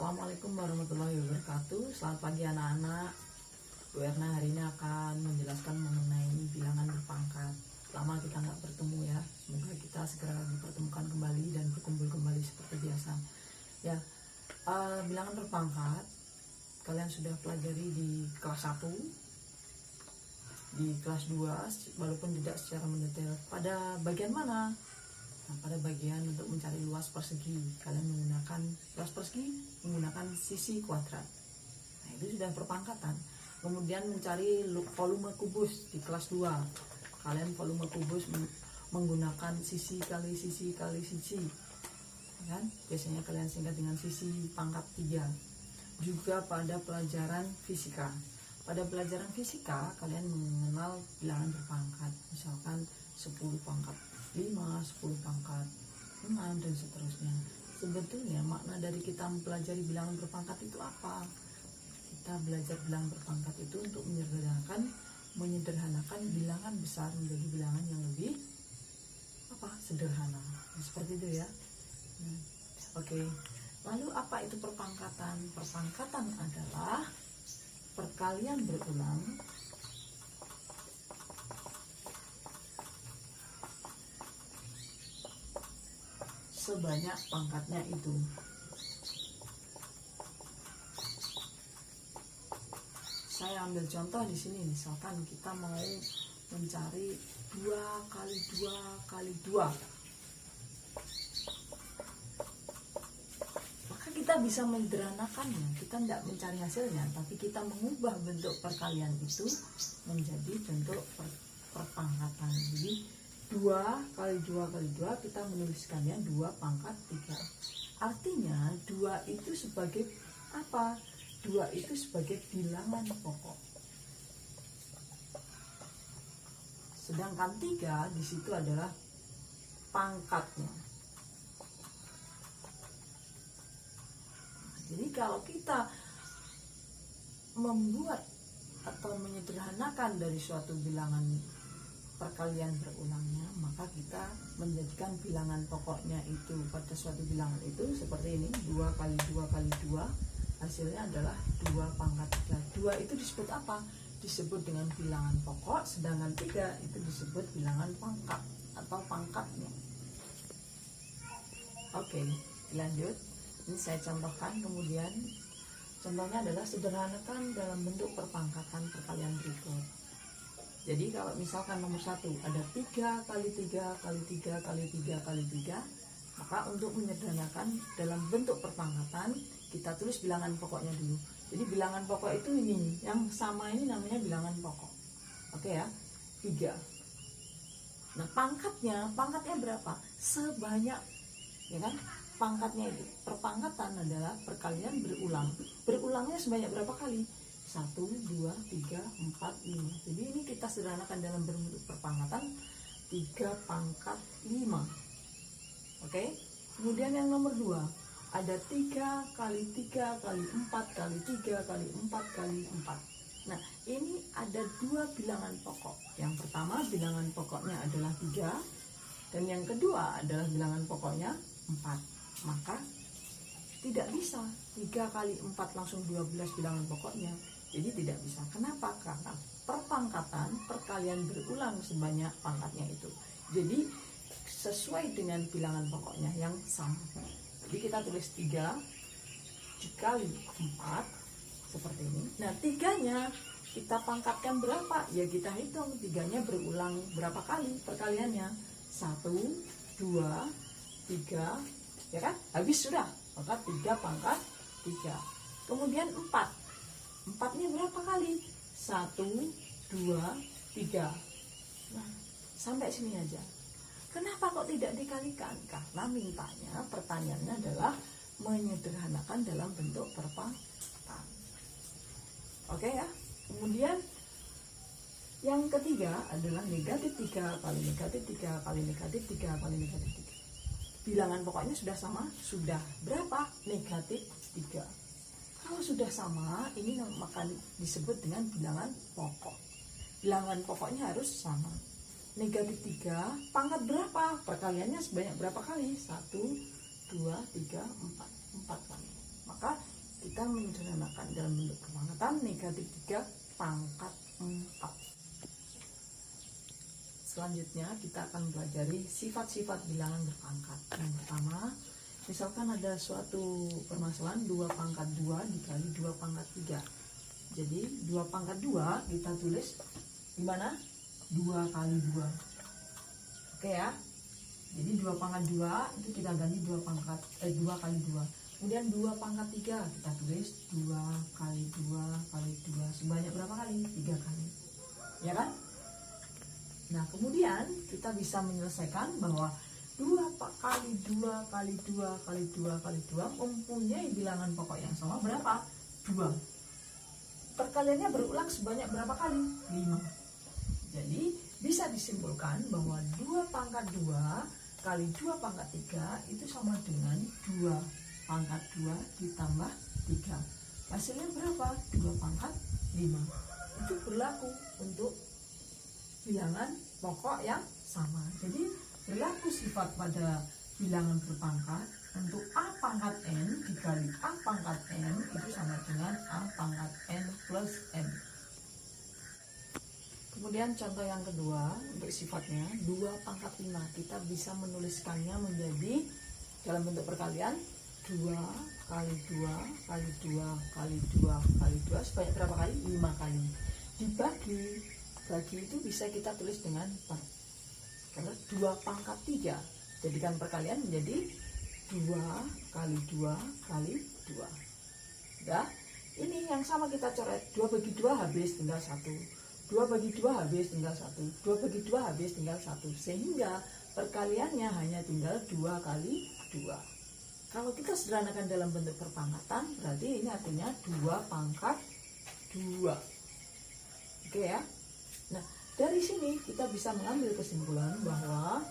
Assalamualaikum warahmatullahi wabarakatuh. Selamat pagi anak-anak. Bu Erna hari ini akan menjelaskan mengenai bilangan berpangkat. Lama kita nggak bertemu ya. Semoga kita segera dipertemukan kembali dan berkumpul kembali seperti biasa. Ya, bilangan berpangkat kalian sudah pelajari di kelas 1, di kelas 2, walaupun tidak secara mendetail. Pada bagian mana? Nah, pada bagian untuk mencari luas persegi, kalian menggunakan luas persegi menggunakan sisi kuadrat. Nah, itu sudah perpangkatan. Kemudian mencari volume kubus di kelas 2. Kalian volume kubus menggunakan sisi kali sisi kali sisi. Kan? Biasanya kalian singkat dengan sisi pangkat 3. Juga pada pelajaran fisika. Pada pelajaran fisika kalian mengenal bilangan berpangkat. Misalkan 10 pangkat 5, 10 pangkat 6 dan seterusnya. Sebetulnya makna dari kita mempelajari bilangan berpangkat itu apa? Kita belajar bilangan berpangkat itu untuk menyederhanakan bilangan besar menjadi bilangan yang lebih sederhana. Seperti itu ya. Oke. Lalu apa itu perpangkatan? Perpangkatan adalah perkalian berulang sebanyak pangkatnya itu. Saya ambil contoh di sini, misalkan kita mau mencari 2 kali 2 kali 2. Maka kita bisa menyederhanakannya. Kita tidak mencari hasilnya, tapi kita mengubah bentuk perkalian itu menjadi bentuk perpangkatan. Jadi 2 kali 2 kali 2 kita menuliskannya 2 pangkat 3. Artinya 2 itu sebagai apa? 2 itu sebagai bilangan pokok. Sedangkan 3 di situ adalah pangkatnya. Jadi kalau kita membuat atau menyederhanakan dari suatu bilangan perkalian berulangnya, maka kita menjadikan bilangan pokoknya itu pada suatu bilangan itu seperti ini, 2 kali 2 kali 2, hasilnya adalah 2 pangkat 3. 2 itu disebut apa? Disebut dengan bilangan pokok, sedangkan 3 itu disebut bilangan pangkat atau pangkatnya. Oke, lanjut. Ini saya contohkan, kemudian contohnya adalah sederhanakan dalam bentuk perpangkatan perkalian berikut. Jadi kalau misalkan nomor 1 ada 3 kali 3 kali 3 kali 3 kali 3, maka untuk menyederhanakan dalam bentuk perpangkatan kita tulis bilangan pokoknya dulu. Jadi bilangan pokok itu ini, yang sama ini namanya bilangan pokok. Oke ya, 3. Nah pangkatnya berapa? Sebanyak, ya kan? Pangkatnya itu, perpangkatan adalah perkalian berulang. Berulangnya sebanyak berapa kali? 1, 2, 3, 4, 5. Jadi ini kita sederhanakan dalam bentuk perpangkatan 3 pangkat 5. Oke. Kemudian yang nomor 2 ada 3 kali 3 kali 4 kali 3 kali 4 kali 4. Nah ini ada 2 bilangan pokok. Yang pertama bilangan pokoknya adalah 3, dan yang kedua adalah bilangan pokoknya 4. Maka tidak bisa 3 kali 4 langsung 12 bilangan pokoknya. Jadi tidak bisa. Kenapa? Karena perpangkatan perkalian berulang sebanyak pangkatnya itu. Jadi sesuai dengan bilangan pokoknya yang sama. Jadi kita tulis 3 dikali 4 seperti ini. Nah 3-nya kita pangkatkan berapa? Ya kita hitung 3-nya berulang berapa kali perkaliannya. 1, 2, 3, ya kan? Habis sudah. Maka 3 pangkat 3. Kemudian 4. 4-nya berapa kali? 1, 2, 3. Nah, sampai sini aja. Kenapa kok tidak dikalikan? Karena mintanya, pertanyaannya adalah menyederhanakan dalam bentuk perpangkatan. Oke ya. Kemudian yang ketiga adalah negatif 3 kali negatif 3 kali negatif 3 kali negatif 3. Bilangan pokoknya sudah sama? Sudah. Berapa? Negatif 3. Kalau sudah sama, ini maka disebut dengan bilangan pokok. Bilangan pokoknya harus sama. Negatif 3, pangkat berapa? Perkaliannya sebanyak berapa kali? 1, 2, 3, 4. 4 kali. Maka kita menyederhanakan dalam bentuk perpangkatan negatif 3 pangkat 4. Selanjutnya kita akan mempelajari sifat-sifat bilangan berpangkat. Yang pertama, misalkan ada suatu permasalahan 2 pangkat 2 dikali 2 pangkat 3. Jadi 2 pangkat 2 kita tulis gimana? 2 kali 2. Oke ya. Jadi 2 pangkat 2 itu kita ganti 2 kali 2. Kemudian 2 pangkat 3 kita tulis 2 kali 2 kali 2. Sebanyak berapa kali? 3 kali. Ya kan? Nah, kemudian kita bisa menyelesaikan bahwa 2 kali 2 kali 2 kali 2 kali 2 mempunyai bilangan pokok yang sama berapa? 2. Perkaliannya berulang sebanyak berapa kali? 5. Jadi bisa disimpulkan bahwa 2 pangkat 2 kali 2 pangkat 3 itu sama dengan 2 pangkat 2 ditambah 3. Hasilnya berapa? 2 pangkat 5. Itu berlaku untuk bilangan pokok yang sama. Jadi berlaku sifat pada bilangan berpangkat untuk A pangkat N dikali A pangkat N itu sama dengan A pangkat N plus M. Kemudian contoh yang kedua untuk sifatnya 2 pangkat 5. Kita bisa menuliskannya menjadi dalam bentuk perkalian 2 kali 2 kali 2 kali 2 kali 2 sebanyak berapa kali? 5 kali. Bagi itu bisa kita tulis dengan per. Karena 2 pangkat 3 jadikan perkalian menjadi 2 kali 2 kali 2. Udah, ini yang sama kita coret. 2 bagi 2 habis tinggal 1. 2 bagi 2 habis tinggal 1. 2 bagi 2 habis tinggal 1. Sehingga perkaliannya hanya tinggal 2 kali 2. Kalau kita sederhanakan dalam bentuk perpangkatan, berarti ini artinya 2 pangkat 2. Oke ya. Nah, dari sini kita bisa mengambil kesimpulan bahwa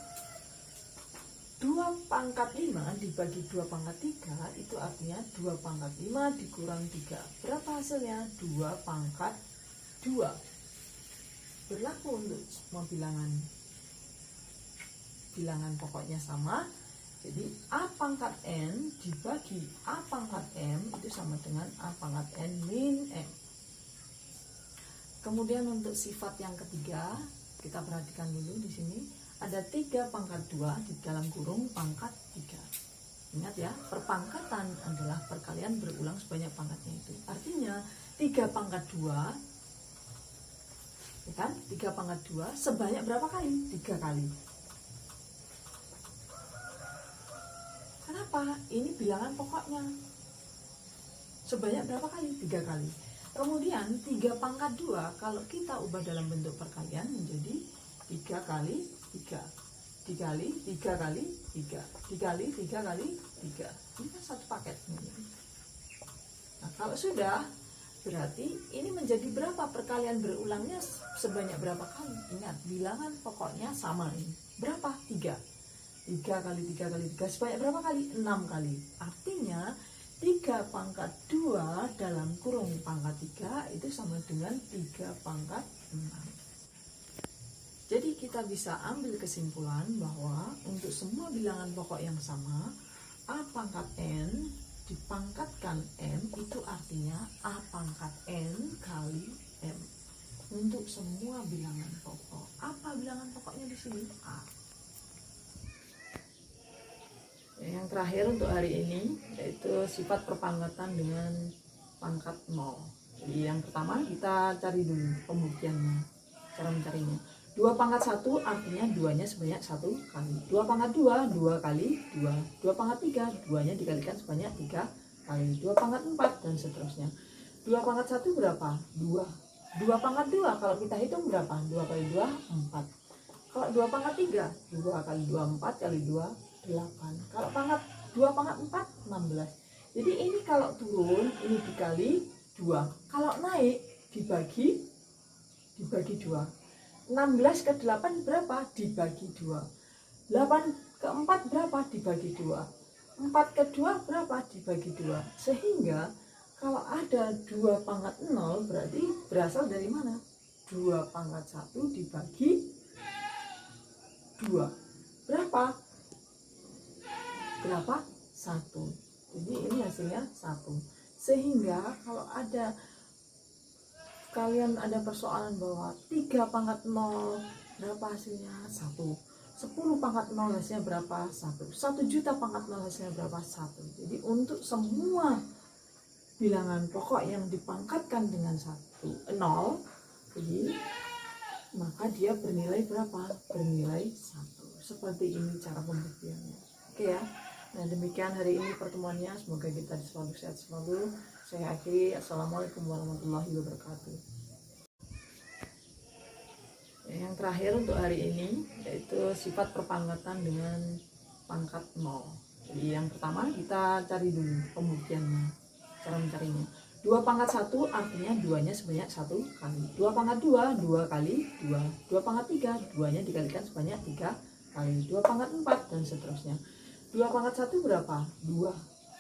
2 pangkat 5 dibagi 2 pangkat 3 itu artinya 2 pangkat 5 dikurang 3. Berapa hasilnya? 2 pangkat 2. Berlaku untuk semua bilangan pokoknya sama. Jadi A pangkat N dibagi A pangkat M itu sama dengan A pangkat N min M. Kemudian untuk sifat yang ketiga, kita perhatikan dulu di sini ada 3 pangkat 2 di dalam kurung pangkat 3. Ingat ya, perpangkatan adalah perkalian berulang sebanyak pangkatnya itu. Artinya 3 pangkat 2, ya kan? 3 pangkat 2 sebanyak berapa kali? 3 kali. Kenapa? Ini bilangan pokoknya. Sebanyak berapa kali? 3 kali. Kemudian 3 pangkat 2 kalau kita ubah dalam bentuk perkalian menjadi 3 kali 3 dikali 3 kali 3 dikali 3 kali 3. Ini kan satu paket. Nah, kalau sudah berarti ini menjadi berapa perkalian berulangnya sebanyak berapa kali? Ingat, bilangan pokoknya sama ini. Berapa? 3. 3 kali 3 kali 3 sebanyak berapa kali? 6 kali. Artinya 3 pangkat 2 dalam kurung pangkat 3 itu sama dengan 3 pangkat 6. Jadi kita bisa ambil kesimpulan bahwa untuk semua bilangan pokok yang sama, A pangkat N dipangkatkan M itu artinya A pangkat N kali M. Untuk semua bilangan pokok. Apa bilangan pokoknya di sini? A. Yang terakhir untuk hari ini yaitu sifat perpangkatan dengan pangkat 0. Jadi yang pertama kita cari dulu pembuktiannya, cara mencarinya. 2 pangkat 1 artinya 2-nya sebanyak 1 kali. 2 pangkat 2, 2 kali 2. 2 pangkat 3, 2-nya dikalikan sebanyak 3 kali. 2 pangkat 4 dan seterusnya. 2 pangkat 1 berapa? 2. 2 pangkat 2 kalau kita hitung berapa? 2 kali 2, 4. Kalau 2 pangkat 3, 2 kali 2, 4 kali 2, 8. Kalau 2 pangkat 4, 16. Jadi ini kalau turun, ini dikali 2. Kalau naik, dibagi 2. 16 ke 8 berapa? Dibagi 2. 8 ke 4 berapa? Dibagi 2. 4 ke 2 berapa? Dibagi 2. Sehingga kalau ada 2 pangkat 0 berarti berasal dari mana? 2 pangkat 1 dibagi 2. Berapa? 1. Jadi ini hasilnya 1. Sehingga kalau ada kalian ada persoalan bahwa 3 pangkat 0 berapa hasilnya? 1. 10 pangkat 0 hasilnya berapa? 1. 1 juta pangkat 0 hasilnya berapa? 1. Jadi untuk semua bilangan pokok yang dipangkatkan dengan 0, jadi maka dia bernilai berapa? Bernilai 1. Seperti ini cara pembuktiannya. Oke ya. Nah demikian hari ini pertemuannya. Semoga kita selalu sehat selalu. Saya akhiri. Assalamualaikum warahmatullahi wabarakatuh. Yang terakhir untuk hari ini yaitu sifat perpangkatan dengan pangkat 0. Jadi yang pertama kita cari dulu pembuktiannya. Cara mencarinya. 2 pangkat 1 artinya 2-nya sebanyak 1 kali. 2 pangkat 2, 2 kali 2. 2 pangkat 3, 2-nya dikalikan sebanyak 3 kali. 2 pangkat 4 dan seterusnya. 2 pangkat 1 berapa? 2.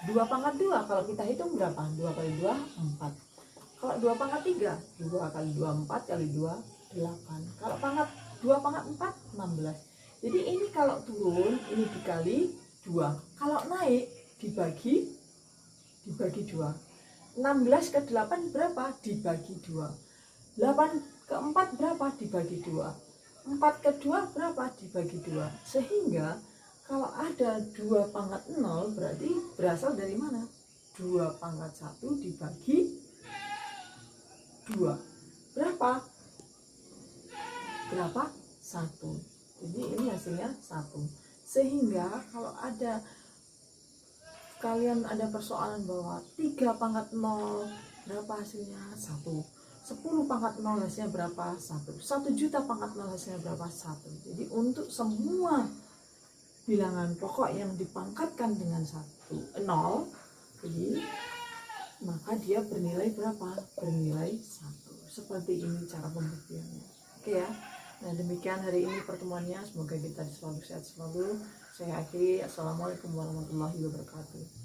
2 pangkat 2 kalau kita hitung berapa? 2 kali 2, 4. Kalau 2 pangkat 3, 2 kali 2, 4 kali 2, 8. Kalau 2 pangkat 4, 16. Jadi ini kalau turun, ini dikali 2. Kalau naik, dibagi 2. 16 ke 8 berapa? Dibagi 2. 8 ke 4 berapa? Dibagi 2. 4 ke 2 berapa? Dibagi 2. Sehingga kalau ada 2 pangkat 0 berarti berasal dari mana? 2 pangkat 1 dibagi 2. Berapa? 1. Jadi ini hasilnya 1. Sehingga kalau ada kalian ada persoalan bahwa 3 pangkat 0 berapa hasilnya? 1. 10 pangkat 0 hasilnya berapa? 1. 1 juta pangkat 0 hasilnya berapa? 1. Jadi untuk semua bilangan pokok yang dipangkatkan dengan 0, jadi maka dia bernilai berapa? Bernilai 1. Seperti ini cara pembuktiannya. Oke ya. Nah demikian hari ini pertemuannya. Semoga kita selalu sehat selalu. Saya akhiri. Assalamualaikum warahmatullahi wabarakatuh.